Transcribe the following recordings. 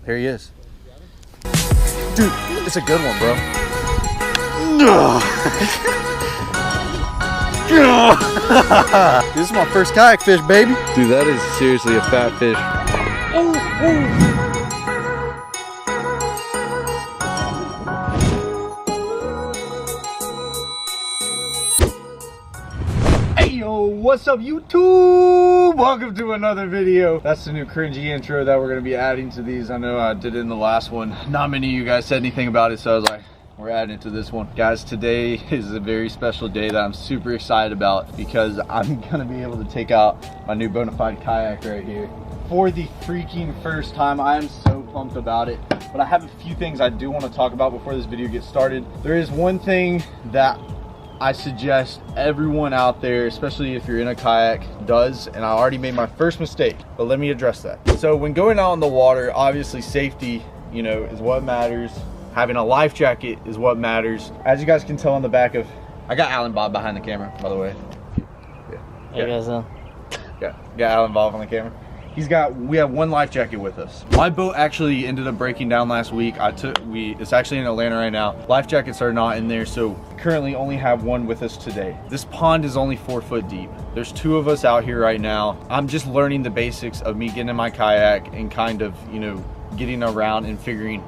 Here he is. Dude, it's a good one, bro. This is my first kayak fish, baby. Dude, that is seriously a fat fish. Hey yo, what's up YouTube? Welcome to another video. That's the new cringy intro that we're gonna be adding to these. I know I did it in the last one. Not many of you guys said anything about it, so I was like, we're adding it to this one. Guys, today is a very special day that I'm super excited about because I'm gonna be able to take out my new Bonafide kayak right here for the freaking first time. I am so pumped about it, but I have a few things I do want to talk about before this video gets started. There is one thing that I suggest everyone out there, especially if you're in a kayak, does, and I already made my first mistake, but let me address that. So when going out on the water, obviously safety, you know, is what matters. Having a life jacket is what matters. As you guys can tell on the back of, I got Alan Bob behind the camera, by the way. Hey guys, Got Alan Bob on the camera. We have one life jacket with us. My boat actually ended up breaking down last week. It's actually in Atlanta right now. Life jackets are not in there, so currently only have one with us today. This pond is only 4 foot deep. There's 2 of us out here right now. I'm just learning the basics of me getting in my kayak and kind of, you know, getting around and figuring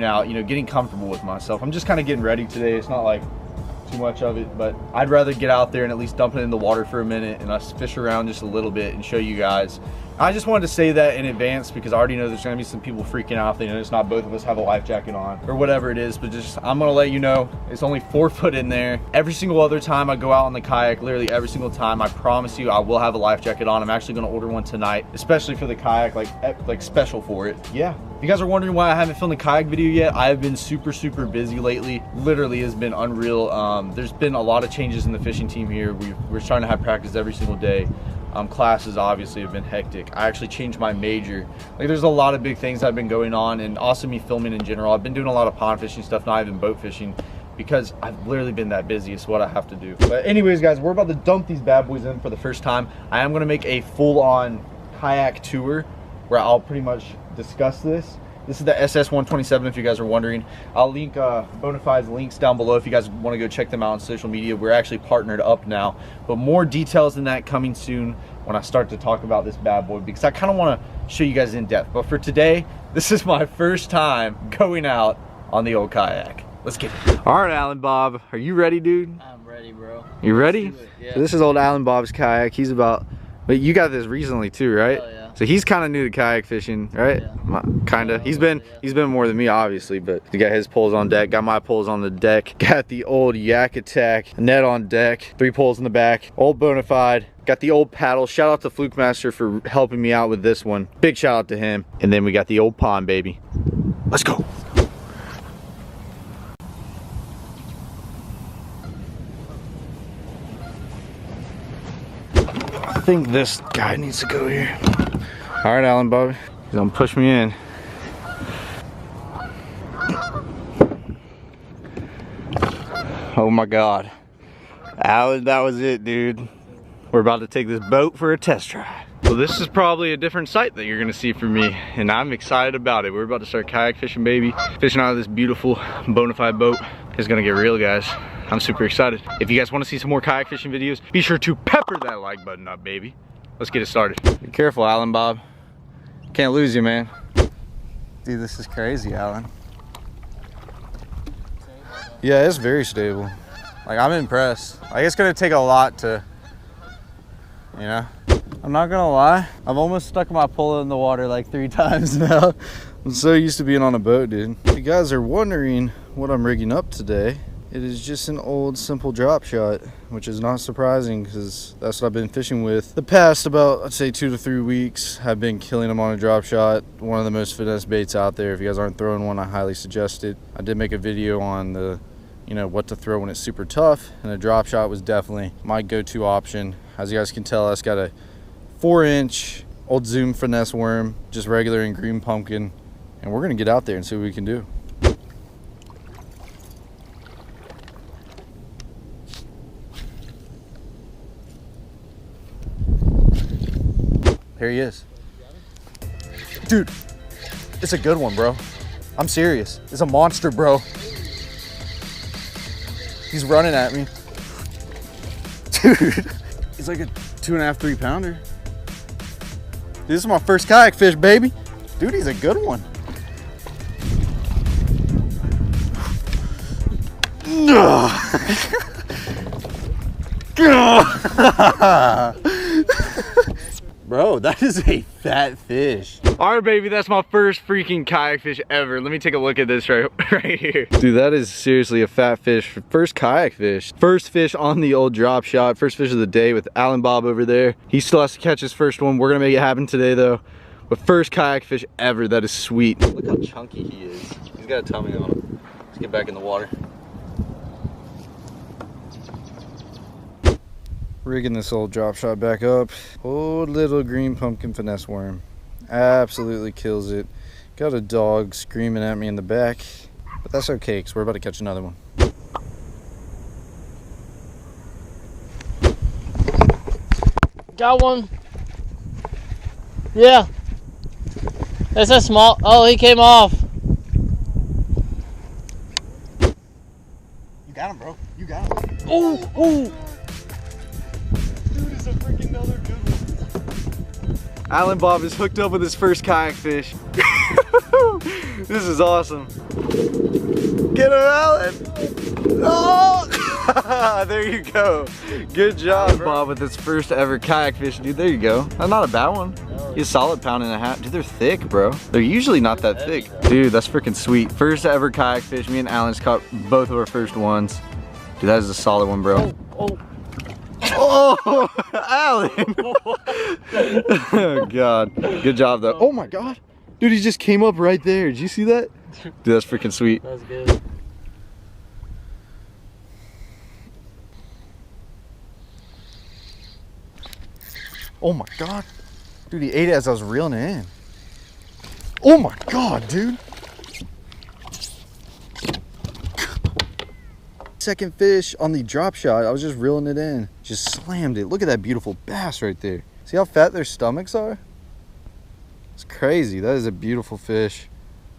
out, you know, getting comfortable with myself. I'm just kind of getting ready today. It's not like too much of it, but I'd rather get out there and at least dump it in the water for a minute and us fish around just a little bit and show you guys. I just wanted to say that in advance because I already know there's gonna be some people freaking out. They know it's not both of us have a life jacket on or whatever it is, but just I'm gonna let you know it's only 4 foot in there. Every single other time I go out on the kayak, literally every single time, I promise you I will have a life jacket on. I'm actually gonna order one tonight, especially for the kayak, like special for it. Yeah. If you guys are wondering why I haven't filmed a kayak video yet, I have been super busy lately. Literally has been unreal. There's been a lot of changes in the fishing team here. We're trying to have practice every single day. Classes obviously have been hectic. I actually changed my major. Like, there's a lot of big things that have been going on, and also me filming in general. I've been doing a lot of pond fishing stuff, not even boat fishing, because I've literally been that busy. It's what I have to do. But anyways, guys, we're about to dump these bad boys in for the first time. I am gonna make a full-on kayak tour where I'll pretty much discuss this. This is the SS127 if you guys are wondering. I'll link Bonafide's links down below if you guys want to go check them out on social media. We're actually partnered up now, but more details than that coming soon when I start to talk about this bad boy, because I kind of want to show you guys in depth. But for today, this is my first time going out on the old kayak. Let's get it. All right, Alan Bob, are you ready, dude? I'm ready, bro. You ready? Yeah. So this is old Alan Bob's kayak. He's about, but you got this recently too, right? Oh, yeah. So he's kind of new to kayak fishing, right? Yeah. Kinda. He's been more than me, obviously, but he got his poles on deck, got my poles on the deck, got the old Yak Attack net on deck, 3 poles in the back, old Bonafide, got the old paddle. Shout out to Fluke Master for helping me out with this one. Big shout out to him. And then we got the old pond, baby. Let's go. I think this guy needs to go here. All right, Alan Bob, he's gonna push me in. Oh my God, Alan, that was it, dude. We're about to take this boat for a test drive. So this is probably a different sight that you're gonna see from me, and I'm excited about it. We're about to start kayak fishing, baby. Fishing out of this beautiful Bonafide boat. It's gonna get real, guys. I'm super excited. If you guys want to see some more kayak fishing videos, be sure to pepper that like button up, baby. Let's get it started. Be careful, Alan Bob. Can't lose you, man. Dude, this is crazy, Alan. Yeah, it's very stable. Like, I'm impressed. Like, it's gonna take a lot to, you know. I'm not gonna lie, I've almost stuck my pole in the water like 3 times now. I'm so used to being on a boat, dude. If you guys are wondering what I'm rigging up today, it is just an old simple drop shot, which is not surprising because that's what I've been fishing with the past about, I'd say, 2 to 3 weeks. I've been killing them on a drop shot. One of the most finesse baits out there. If you guys aren't throwing one, I highly suggest it. I did make a video on the, you know, what to throw when it's super tough, and a drop shot was definitely my go-to option. As you guys can tell, it's got a 4-inch old Zoom finesse worm, just regular and green pumpkin, and we're gonna get out there and see what we can do. Here he is. Dude, It's a good one, bro. I'm serious. It's a monster, bro. He's running at me. Dude, he's like a 2.5, 3 pounder. Dude, this is my first kayak fish, baby. Dude, he's a good one. Bro, that is a fat fish. All right, baby, that's my first freaking kayak fish ever. Let me take a look at this right here. Dude, that is seriously a fat fish. First kayak fish. First fish on the old drop shot. First fish of the day with Alan Bob over there. He still has to catch his first one. We're gonna make it happen today though. But first kayak fish ever. That is sweet. Look how chunky he is. He's got a tummy on him. Let's get back in the water. Rigging this old drop shot back up. Old little green pumpkin finesse worm. Absolutely kills it. Got a dog screaming at me in the back, but that's okay because we're about to catch another one. Got one. Yeah. It's a small. Oh, he came off. You got him, bro. You got him. Oh, oh. Dude, it's a freaking another good one. Alan Bob is hooked up with his first kayak fish. This is awesome. Get him, Alan. Oh, there you go. Good job, Bob, with his first ever kayak fish. Dude, there you go. That's not a bad one. He's a solid 1.5 pounds. Dude, they're thick, bro. They're usually not that thick. Dude, that's freaking sweet. First ever kayak fish. Me and Alan's caught both of our first ones. Dude, that is a solid one, bro. Oh. Oh, Alan. Oh, God. Good job, though. Oh, my God. Dude, he just came up right there. Did you see that? Dude, that's freaking sweet. That's good. Oh, my God. Dude, he ate it as I was reeling it in. Oh, my God, dude. Second fish on the drop shot. I was just reeling it in. Just slammed it. Look at that beautiful bass right there. See how fat their stomachs are? It's crazy. That is a beautiful fish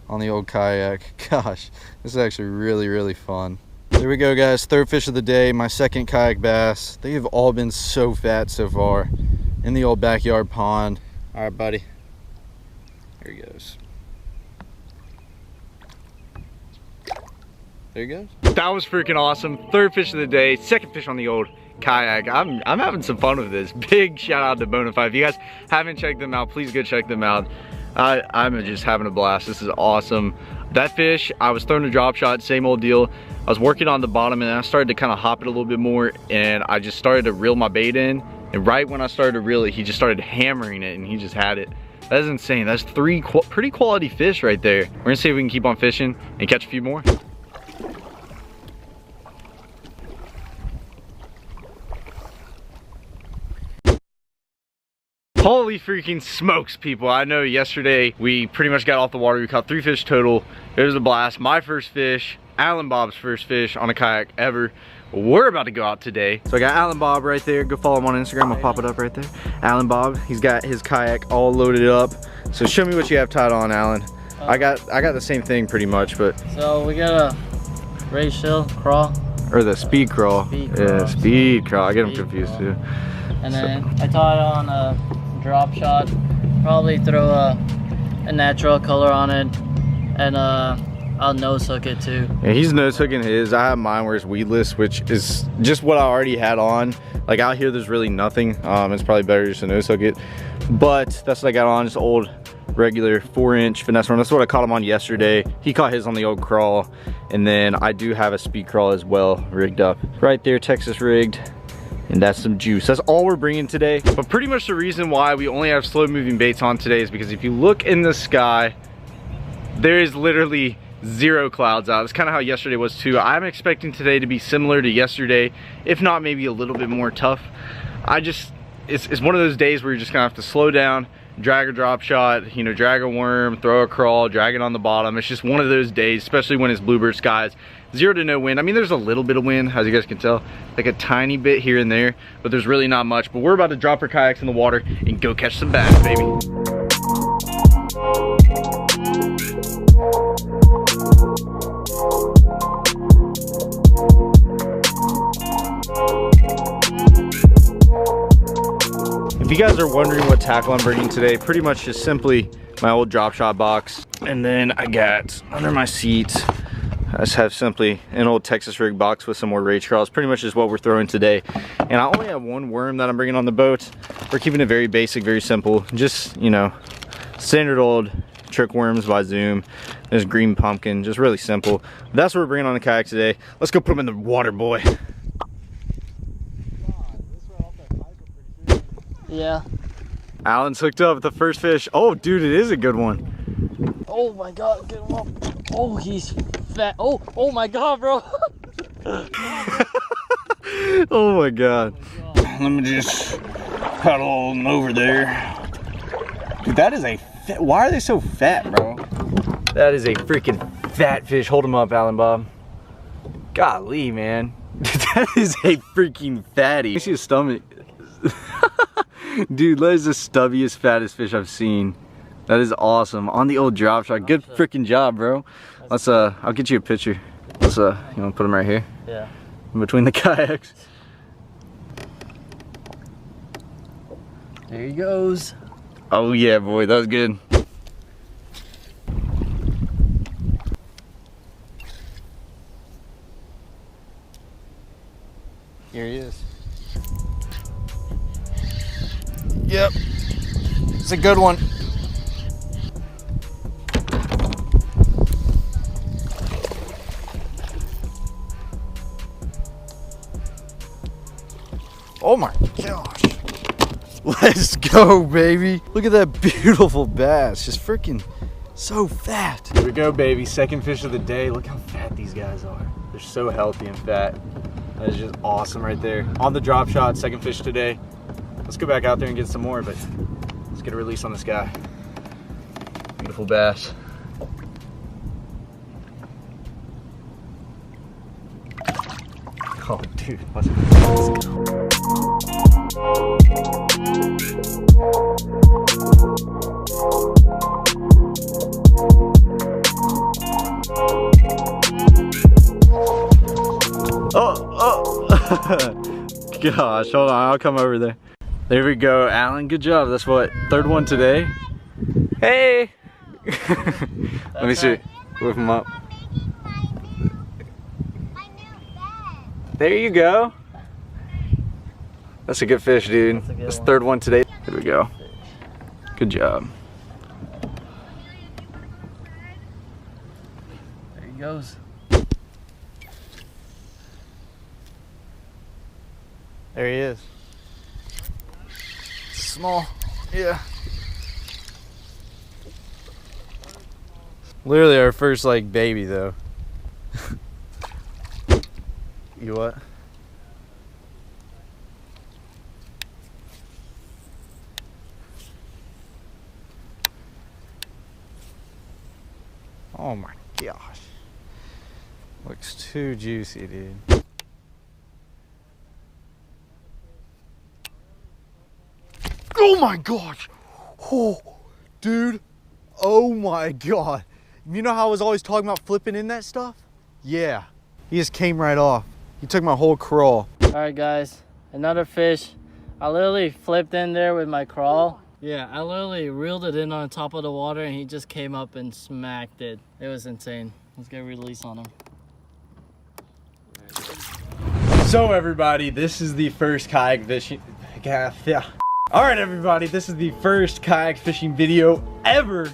on the old kayak. Gosh, this is actually really, really fun. There we go, guys. Third fish of the day. My second kayak bass. They have all been so fat so far in the old backyard pond. All right, buddy. There he goes. There he goes. That was freaking awesome. Third fish of the day, second fish on the old kayak. I'm having some fun with this. Big shout out to Bonafide. If you guys haven't checked them out, please go check them out. I'm just having a blast. This is awesome. That fish, I was throwing a drop shot, same old deal. I was working on the bottom and I started to kind of hop it a little bit more and I just started to reel my bait in. And right when I started to reel it, he just started hammering it and he just had it. That is insane. That's three pretty quality fish right there. We're gonna see if we can keep on fishing and catch a few more. Holy freaking smokes, people. I know yesterday we pretty much got off the water. We caught 3 fish total. It was a blast. My first fish, Alan Bob's first fish on a kayak ever. We're about to go out today. So I got Alan Bob right there. Go follow him on Instagram. I'll pop it up right there. Alan Bob, he's got his kayak all loaded up. So show me what you have tied on, Alan. I got the same thing pretty much, but. So we got a race shell crawl. Or the speed crawl. Yeah, speed crawl. I get them confused too. And then I tied on a drop shot. Probably throw a natural color on it. And I'll nose hook it too. Yeah, he's nose hooking his. I have mine where it's weedless, which is just what I already had on. Like out here, there's really nothing. It's probably better just to nose hook it. But that's what I got on, just old regular 4-inch finesse worm. That's what I caught him on yesterday. He caught his on the old crawl. And then I do have a speed crawl as well rigged up. Right there, Texas rigged. And that's some juice. That's all we're bringing today. But pretty much the reason why we only have slow moving baits on today is because if you look in the sky, there is literally 0 clouds out. That's kind of how yesterday was too. I'm expecting today to be similar to yesterday, if not maybe a little bit more tough. It's one of those days where you're just gonna have to slow down, drag a drop shot, you know, drag a worm, throw a crawl, drag it on the bottom. It's just one of those days, especially when it's bluebird skies. 0 to no wind. I mean, there's a little bit of wind, as you guys can tell, like a tiny bit here and there, but there's really not much. But we're about to drop our kayaks in the water and go catch some bass, baby. you guys are wondering what tackle I'm bringing today, pretty much just simply my old drop shot box. And then I got under my seat, I just have simply an old Texas rig box with some more rage crawls. Pretty much is what we're throwing today. And I only have one worm that I'm bringing on the boat. We're keeping it very basic, very simple. Just, you know, standard old trick worms by Zoom. There's green pumpkin, just really simple. That's what we're bringing on the kayak today. Let's go put them in the water, boy. Yeah. Alan's hooked up with the first fish. Oh, dude, it is a good one. Oh my God, get him up. Oh, he's fat. Oh my God, bro. Oh my God. Let me just paddle them over there. Dude, that is a fat, why are they so fat, bro? That is a freaking fat fish. Hold him up, Alan Bob. Golly, man. That is a freaking fatty. You see his stomach. Dude, that is the stubbiest, fattest fish I've seen. That is awesome. On the old drop shot. Good freaking job, bro. Let's I'll get you a picture. Let's you wanna put him right here? Yeah. In between the kayaks. There he goes. Oh yeah, boy, that was good. Here he is. Yep, it's a good one. Oh my gosh. Let's go, baby. Look at that beautiful bass. Just freaking so fat. Here we go, baby. Second fish of the day. Look how fat these guys are. They're so healthy and fat. That is just awesome right there. On the drop shot, second fish today. Let's go back out there and get some more, but let's get a release on this guy. Beautiful bass. Oh, dude. Let's go. Gosh, hold on, I'll come over there. There we go, Alan, good job. That's what, third one today? Hey! Let me see, whip him up. There you go. That's a good fish, dude. That's third one today. There we go. Good job. There he goes. There he is. Small, yeah. Literally our first like baby though. You what? Oh my gosh. Looks too juicy, dude. Oh my gosh! Oh, dude. Oh my God. You know how I was always talking about flipping in that stuff? Yeah. He just came right off. He took my whole crawl. All right, guys. Another fish. I literally flipped in there with my crawl. Yeah, I literally reeled it in on top of the water and he just came up and smacked it. It was insane. Let's get a release on him. So everybody, this is the first kayak fishing. Yeah. All right, everybody, this is the first kayak fishing video ever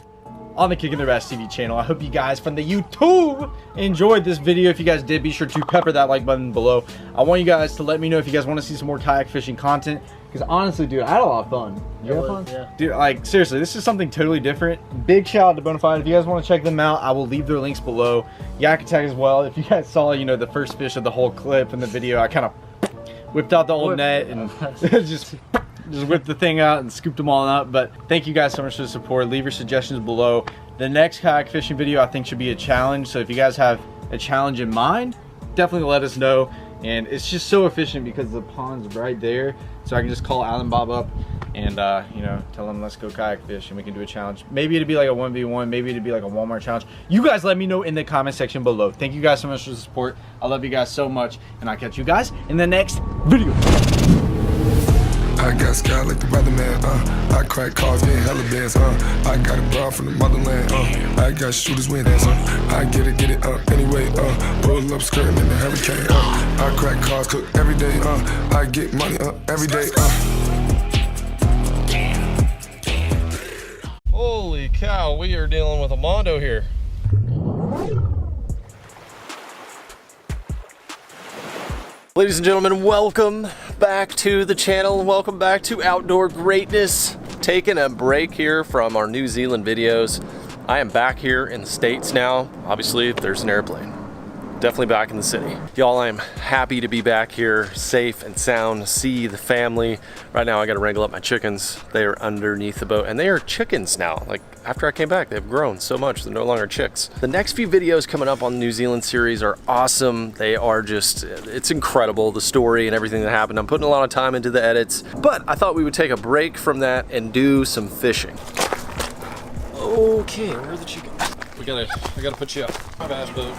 on the Kicking Their Bass TV channel. I hope you guys from the YouTube enjoyed this video. If you guys did, be sure to pepper that like button below. I want you guys to let me know if you guys want to see some more kayak fishing content, because honestly, dude, I had a lot of fun. Did you have fun? Yeah. Dude, like, seriously, this is something totally different. Big shout out to Bonafide. If you guys want to check them out, I will leave their links below. Yak Attack as well. If you guys saw, you know, the first fish of the whole clip in the video, I kind of whipped out the old net and just whipped the thing out and scooped them all out. But thank you guys so much for the support. Leave your suggestions below. The next kayak fishing video I think should be a challenge. So if you guys have a challenge in mind, definitely let us know. And it's just so efficient because the pond's right there. So I can just call Alan Bob up and you know, tell him let's go kayak fish and we can do a challenge. Maybe it'd be like a 1v1, maybe it'd be like a Walmart challenge. You guys let me know in the comment section below. Thank you guys so much for the support. I love you guys so much, and I'll catch you guys in the next video. I got got sky like the weatherman, I crack cars, getting hella bands, I got a bra from the motherland, I got shooters with hands, I get it, anyway, roll up skirting in the hurricane, I crack cars, cook every day, I get money, every day, Holy cow, we are dealing with a mondo here. Ladies and gentlemen, welcome back to the channel. Welcome back to Outdoor Greatness. Taking a break here from our New Zealand videos. I am back here in the States now. Obviously, there's an airplane. Definitely back in the city. Y'all, I am happy to be back here, safe and sound, see the family. Right now, I gotta wrangle up my chickens. They are underneath the boat, and they are chickens now. Like, after I came back, they've grown so much, they're no longer chicks. The next few videos coming up on the New Zealand series are awesome. They are just, it's incredible, the story and everything that happened. I'm putting a lot of time into the edits, but I thought we would take a break from that and do some fishing. Okay, where are the chickens? I gotta put you up. My bass boat.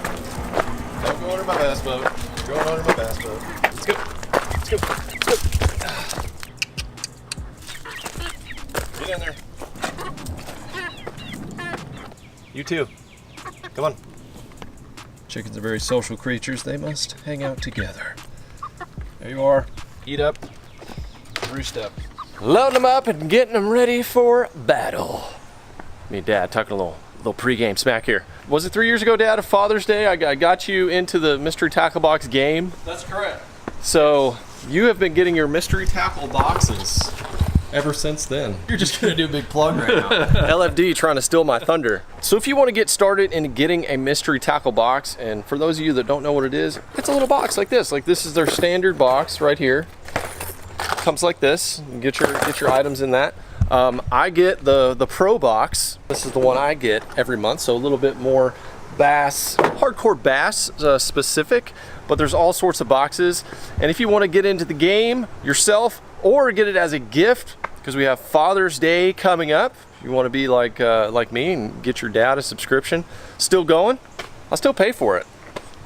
Don't go under my bass boat. You're going under my bass boat. Let's go. Let's go. Let's go. Get in there. You too. Come on. Chickens are very social creatures. They must hang out together. There you are. Eat up. Roost up. Loading them up and getting them ready for battle. Me and Dad tucking a little pregame smack here. Was it 3 years ago, Dad, of Father's Day? I got you into the mystery tackle box game. That's correct. So you have been getting your mystery tackle boxes ever since then. You're just gonna do a big plug right now. LFD trying to steal my thunder. So if you want to get started in getting a mystery tackle box, and for those of you that don't know what it is, it's a little box like this. Like, this is their standard box right here. Comes like this. You get your items in that. I get the Pro box. This is the one I get every month, so a little bit more bass, hardcore bass specific, but there's all sorts of boxes. And if you want to get into the game yourself or get it as a gift, because we have Father's Day coming up, if you want to be like me and get your dad a subscription, still going, I'll still pay for it.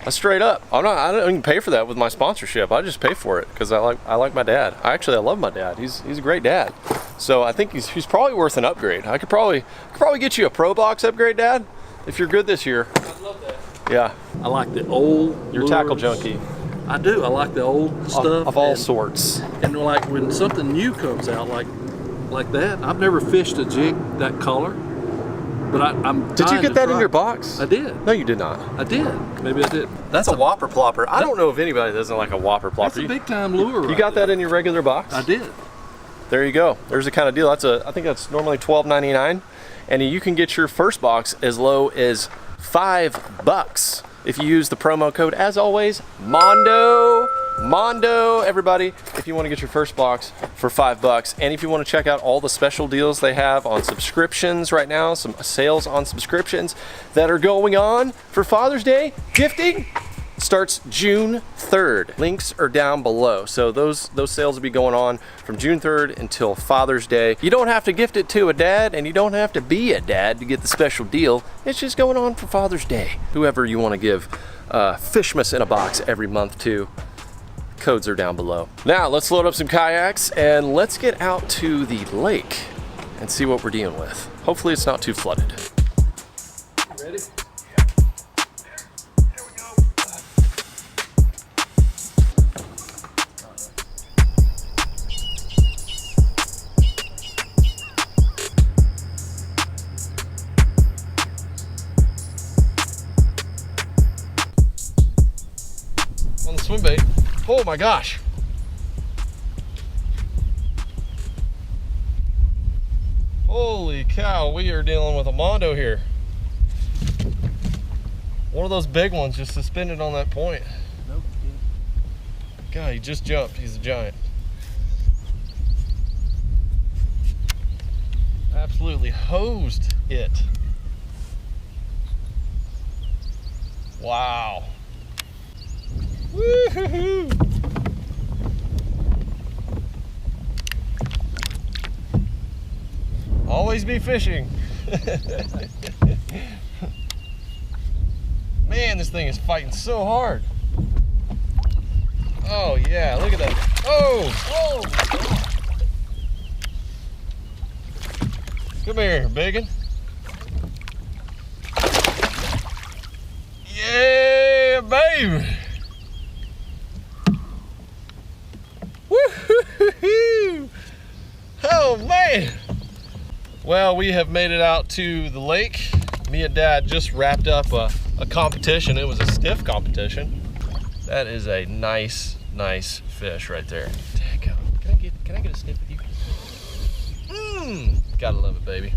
Straight up. I don't even pay for that with my sponsorship. I just pay for it because I like my dad. I love my dad. He's a great dad. So I think he's probably worth an upgrade. I could probably get you a Pro box upgrade, Dad, if you're good this year. I'd love that. Yeah. I like the old. You're tackle junkie. I do. I like the old stuff of all sorts. And like when something new comes out, like that. I've never fished a jig that color. But I'm Did you get that in your box? I did. No, you did not. I did. Maybe I did. That's a whopper plopper. I don't know if anybody doesn't like a whopper plopper. That's a big time lure. You got that in your regular box? I did. There you go. There's the kind of deal. I think that's normally $12.99, and you can get your first box as low as $5 if you use the promo code, as always, Mondo, everybody, if you want to get your first box for $5. And if you want to check out all the special deals they have on subscriptions right now, some sales on subscriptions that are going on for Father's Day gifting, starts June 3rd. Links are down below. So those sales will be going on from June 3rd until Father's Day. You don't have to gift it to a dad, and you don't have to be a dad to get the special deal. It's just going on for Father's Day. Whoever you want to give Fishmas in a box every month to, codes are down below. Now let's load up some kayaks and let's get out to the lake and see what we're dealing with. Hopefully it's not too flooded. Ready? On the swim bait. Oh my gosh. Holy cow, we are dealing with a mondo here. One of those big ones just suspended on that point. Nope. God, he just jumped. He's a giant. Absolutely hosed it. Wow. Woo-hoo-hoo. Always be fishing. Man, this thing is fighting so hard. Oh yeah, look at that. Oh, oh. Come here, biggin. Yeah, baby. Woo-hoo-hoo-hoo. Oh, man. Well, we have made it out to the lake. Me and Dad just wrapped up a competition. It was a stiff competition. That is a nice fish right there. Can I get a sniff with you? Gotta love it, baby.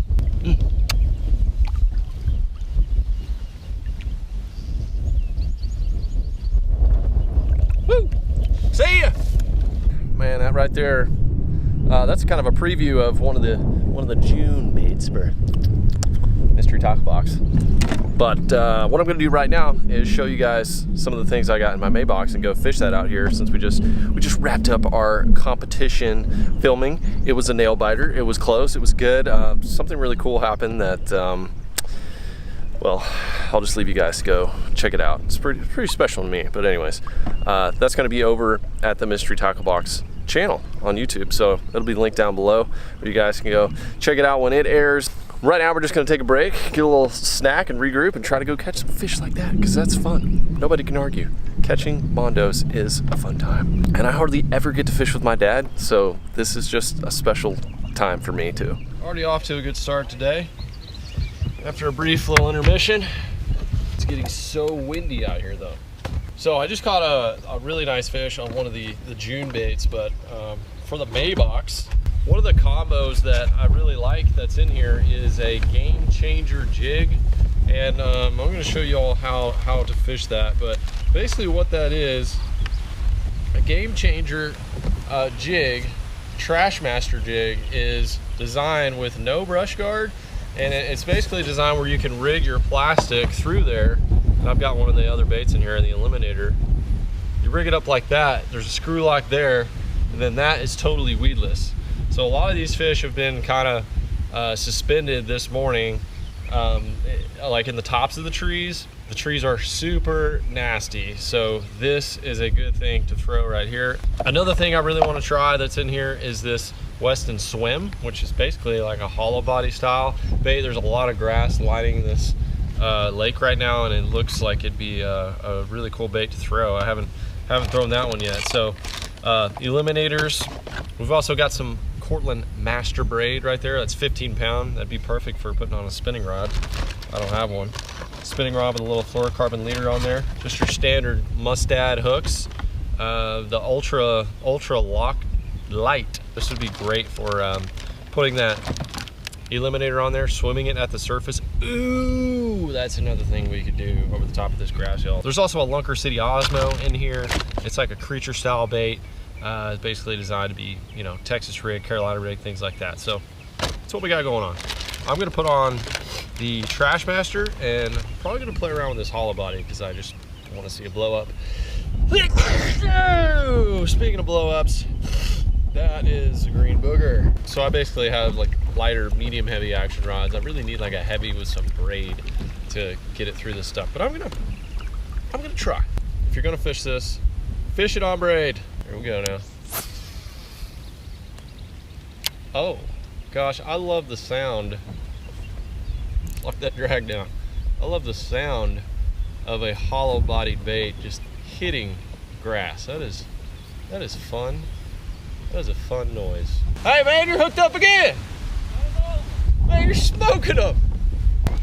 Woo! See ya! Man, that right there, that's kind of a preview of one of the June baits for Mystery Tackle Box. But what I'm gonna do right now is show you guys some of the things I got in my May box and go fish that out here, since we just wrapped up our competition filming. It was a nail biter. It was close. It was good. Something really cool happened that, well, I'll just leave you guys to go check it out. It's pretty special to me. But anyways, that's gonna be over at the Mystery Tackle Box channel on YouTube. So it'll be linked down below where you guys can go check it out when it airs. Right now we're just gonna take a break, get a little snack and regroup and try to go catch some fish like that, because that's fun. Nobody can argue. Catching mondos is a fun time. And I hardly ever get to fish with my dad, so this is just a special time for me too. Already off to a good start today. After a brief little intermission. It's getting so windy out here though. So I just caught a really nice fish on one of the June baits, but for the May box, one of the combos that I really like that's in here is a Game Changer jig, and I'm going to show you all how to fish that. But basically what that is, a Game Changer jig, Trash Master jig, is designed with no brush guard, and it's basically designed where you can rig your plastic through there. And I've got one of the other baits in here, the Eliminator. You rig it up like that, there's a screw lock there, and then that is totally weedless. So a lot of these fish have been kind of suspended this morning, like in the tops of the trees. The trees are super nasty, so this is a good thing to throw right here. Another thing I really want to try that's in here is this Weston Swim, which is basically like a hollow body style bait. There's a lot of grass lining this lake right now, and it looks like it'd be a really cool bait to throw. I haven't thrown that one yet. So Eliminators. We've also got some Cortland Master Braid right there. That's 15 pound. That'd be perfect for putting on a spinning rod. I don't have one. Spinning rod with a little fluorocarbon leader on there. Just your standard Mustad hooks. The Ultra Lock Light. This would be great for putting that Eliminator on there, swimming it at the surface. Ooh, that's another thing we could do over the top of this grass hill. There's also a Lunker City Osmo in here. It's like a creature style bait. It's basically designed to be, you know, Texas rig, Carolina rig, things like that. So that's what we got going on. I'm gonna put on the Trash Master, and I'm probably gonna play around with this hollow body because I just want to see a blow up. Speaking of blow ups, that is a green booger. So I basically have like lighter, medium heavy action rods. I really need like a heavy with some braid to get it through this stuff. But I'm gonna try. If you're gonna fish this, fish it on braid. Here we go now. Oh gosh, I love the sound. Lock that drag down. I love the sound of a hollow bodied bait just hitting grass. That is fun. That is a fun noise. Hey man, you're hooked up again. Man, you're smoking them.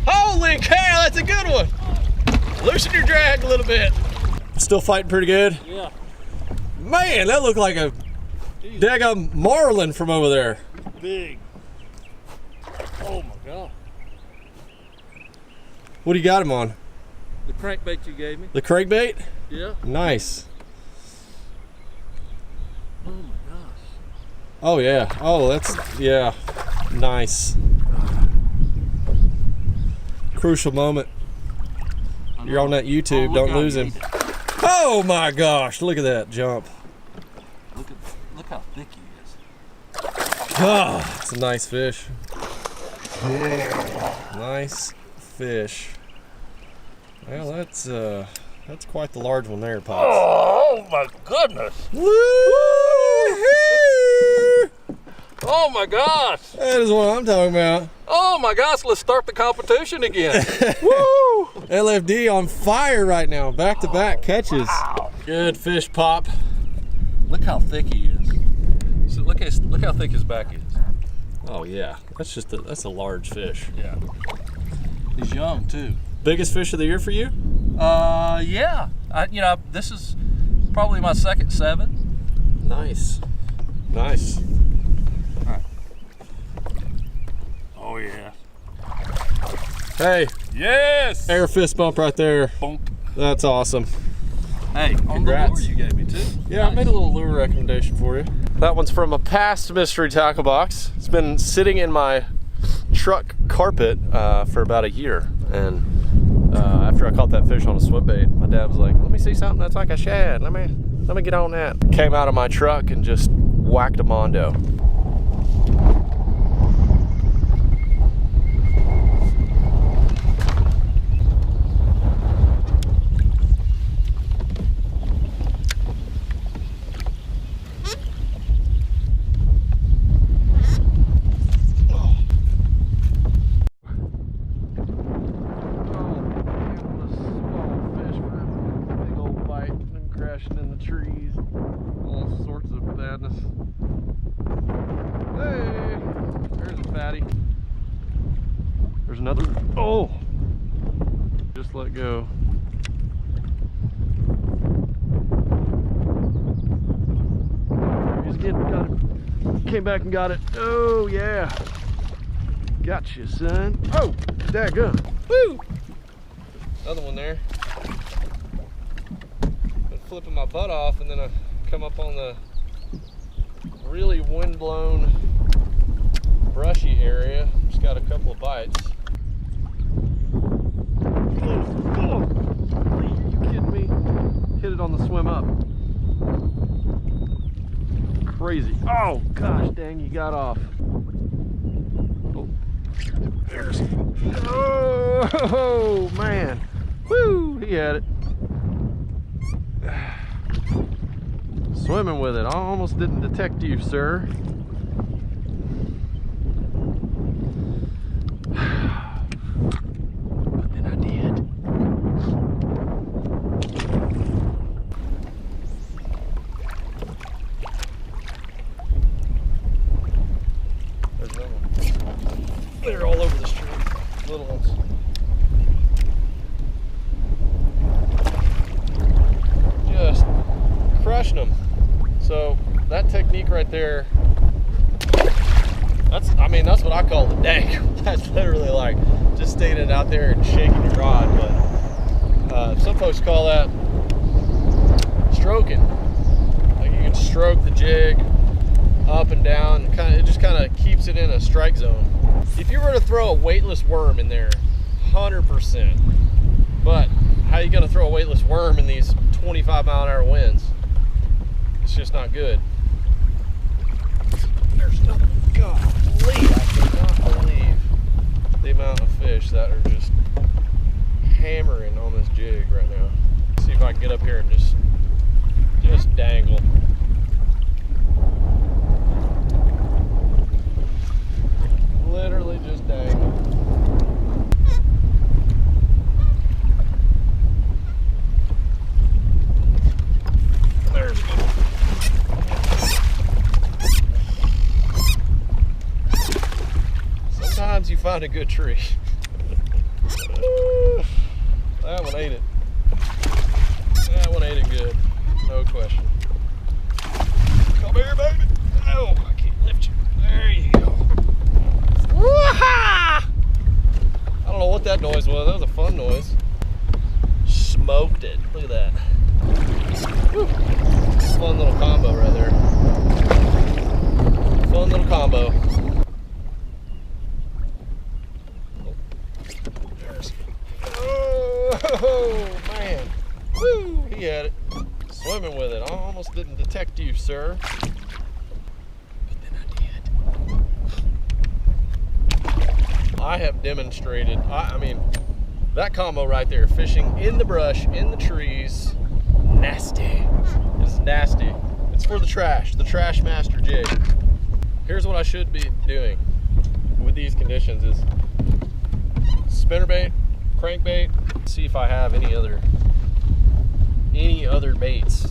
Holy cow, that's a good one. Loosen your drag a little bit. Still fighting pretty good? Yeah. Man, that looked like a daggum marlin from over there. Big. Oh my God. What do you got him on? The crankbait you gave me. The crankbait? Yeah. Nice. Oh my gosh. Oh yeah. Oh, that's, yeah. Nice. Crucial moment. You're on that YouTube, don't lose him. Oh my gosh, look at that jump. Look how thick he is. Oh, it's a nice fish. Nice fish. Well, that's quite the large one there, Pops. Oh my goodness. Woo! Oh my gosh. That is what I'm talking about. Oh my gosh, let's start the competition again. Woo! LFD on fire right now. Back-to-back catches. Wow. Good fish pop. Look how thick he is. So look how thick his back is. Oh yeah, that's a large fish. Yeah. He's young too. Biggest fish of the year for you? Yeah. This is probably my second 7. Nice. Nice. All right. Oh yeah. Hey, Yes. air fist bump right there. Bonk. That's awesome. Hey, on the Congrats. lure you gave me too. Yeah, Nice. I made a little lure recommendation for you. That one's from a past mystery tackle box. It's been sitting in my truck carpet for about a year. And after I caught that fish on a swim bait, my dad was like, let me see something that's like a shad. Let me get on that. Came out of my truck and just whacked a mondo. In the trees, all sorts of badness. Hey, there's a fatty. There's another. Oh, just let go. There he is again. Got it. Came back and got it. Oh yeah, gotcha, son. Oh, daggum. Woo! Another one there. Flipping my butt off, and then I come up on the really wind-blown brushy area. Just got a couple of bites. Oh, are you kidding me? Hit it on the swim up. Crazy. Oh gosh dang, you got off. Oh, there's, oh man, woo, he had it. Swimming with it. I almost didn't detect you, sir. But then I did. There's another one. They're all over the street. Little ones. Just crushing them. So that technique right there, that's what I call the dank. That's literally like just standing out there and shaking your rod. But some folks call that stroking. Like you can stroke the jig up and down, it just kind of keeps it in a strike zone. If you were to throw a weightless worm in there, 100%. But how are you gonna throw a weightless worm in these 25-mile-an-hour winds? It's just not good. There's another. Golly, I cannot believe the amount of fish that are just hammering on this jig right now. See if I can get up here and just dangle. Literally just dangle. There's a good one. Sometimes you find a good tree. That one ate it. That one ate it good. No question. Come here, baby. Oh, I can't lift you. There you go. Woo-ha! I don't know what that noise was. That was a fun noise. Smoked it. Look at that. Woo. Fun little combo right there. Fun little combo. Oh man. Woo, he had it. Swimming with it. I almost didn't detect you, sir. But then I did. I have demonstrated, I mean, that combo right there, fishing in the brush, in the trees, nasty. It's nasty. It's for the trash master jig. Here's what I should be doing. with these conditions is spinnerbait, crankbait. See if I have any other baits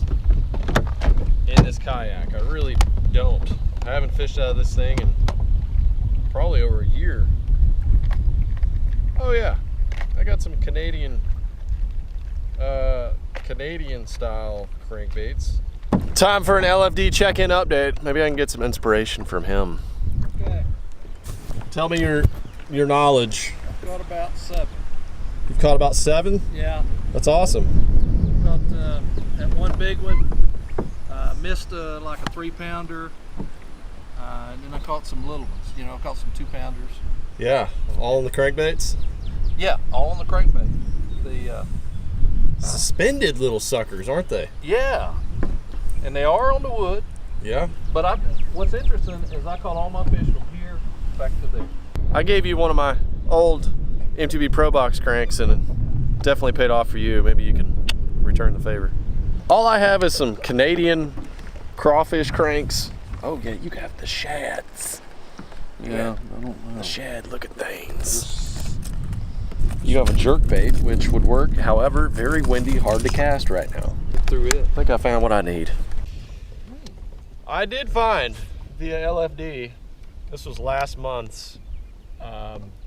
in this kayak. I really don't. I haven't fished out of this thing in probably over a year. Oh yeah, I got some Canadian style crankbaits. Time for an LFD check-in update. Maybe I can get some inspiration from him. Okay. Tell me your knowledge. Got about 7. You've caught about 7? Yeah. That's awesome. Got that one big one. Missed like a 3-pounder. And then I caught some little ones. You know, I caught some 2-pounders. Yeah, all in the crankbaits? Yeah, all on the crankbait. The suspended little suckers, aren't they? yeah, and they are on the wood. Yeah. But what's interesting is I caught all my fish from here back to there. I gave you one of my old MTB Pro Box cranks and it definitely paid off for you. Maybe you can return the favor. All I have is some Canadian crawfish cranks. Oh yeah, you got the shads. Yeah, I don't know. The shad looking things. You have a jerk bait, which would work. However, very windy, hard to cast right now. Through it. I think I found what I need. I did find via LFD, this was last month's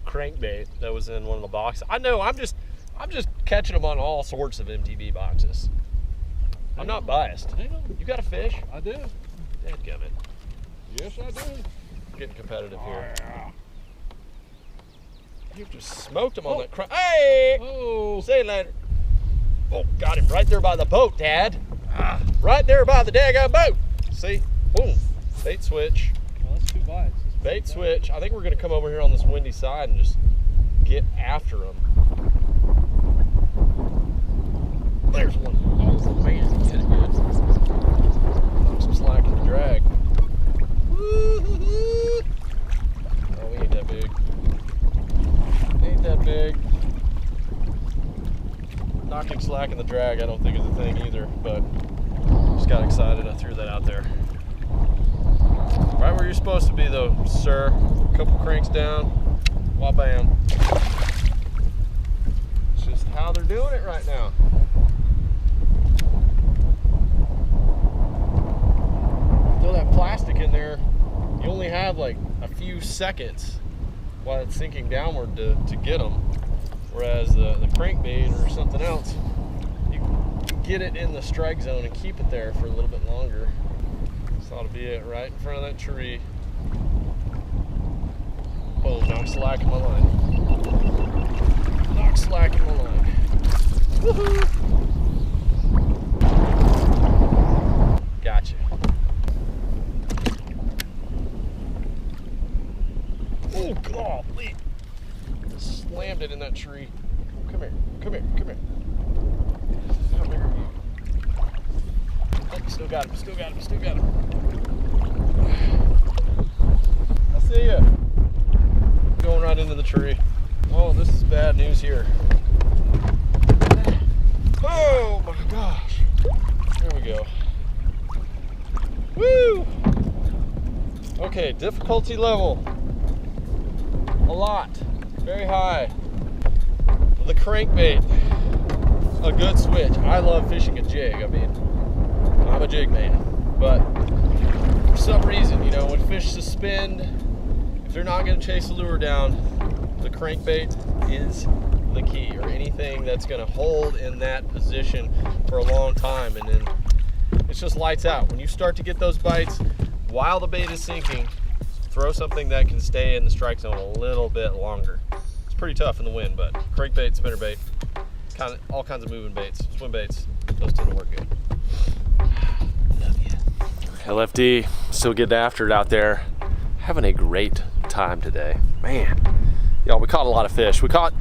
crankbait that was in one of the boxes. I know, I'm just catching them on all sorts of MTB boxes. I'm not biased. Hang on. You got a fish? I do. Dadgummit. Yes, I do. Getting competitive here. You've just smoked him on that crank. Hey! Oh. See you later. Oh, got him right there by the boat, Dad. Right there by the daggone boat. See? Boom. Bait switch. Well, that's 2 bites. Bait switch. I think we're going to come over here on this windy side and just get after them. There's one. Oh, man. He hit it good. Knock some slack in the drag. Woo-hoo-hoo. Oh, we ain't that big. Ain't that big. Knocking slack in the drag I don't think is a thing either, but just got excited. I threw that out there. Right where you're supposed to be though, sir. Couple cranks down. Wah-bam. It's just how they're doing it right now. Throw that plastic in there, you only have like a few seconds while it's sinking downward to get them. Whereas the crankbait or something else, you can get it in the strike zone and keep it there for a little bit longer. This ought to be it, right in front of that tree. Boom, knock slack in my line. Knock slack in my line. Woohoo! Gotcha. Oh, golly. Slammed it in that tree. Come here, come here, come here. How big are you? Oh, still got him, still got him, still got him. I see ya. Going right into the tree. Oh, this is bad news here. Oh my gosh. There we go. Woo! Okay, difficulty level. A lot. Very high. The crankbait, a good switch. I love fishing a jig. I mean, I'm a jig man, but for some reason, you know, when fish suspend, if they're not going to chase the lure down, the crankbait is the key, or anything that's going to hold in that position for a long time, and then it's just lights out. When you start to get those bites while the bait is sinking, throw something that can stay in the strike zone a little bit longer. It's pretty tough in the wind, but crankbait, spinnerbait, all kinds of moving baits, swim baits, those tend to work good. Love you. LFD, still getting after it out there. Having a great time today. Man, y'all, we caught a lot of fish. We caught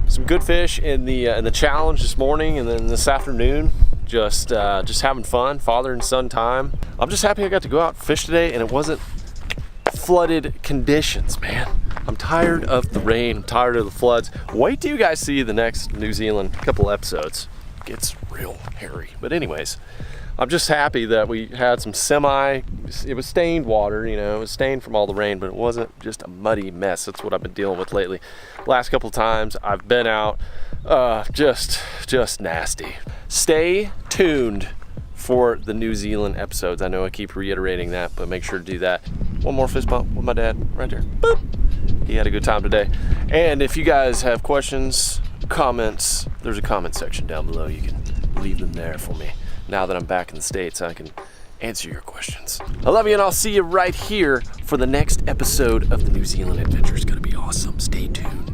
some good fish in the challenge this morning, and then this afternoon, just having fun, father and son time. I'm just happy I got to go out and fish today, and it wasn't flooded conditions, man. I'm tired of the rain, I'm tired of the floods. Wait till you guys see the next New Zealand couple episodes. It gets real hairy. But anyways, I'm just happy that we had some it was stained water, you know, it was stained from all the rain, but it wasn't just a muddy mess. That's what I've been dealing with lately. Last couple times I've been out, just nasty. Stay tuned for the New Zealand episodes. I know I keep reiterating that, but make sure to do that. One more fist bump with my dad right there. Boop. He had a good time today. And if you guys have questions, comments, there's a comment section down below. You can leave them there for me. Now that I'm back in the States, I can answer your questions. I love you, and I'll see you right here for the next episode of the New Zealand Adventure. It's gonna be awesome. Stay tuned.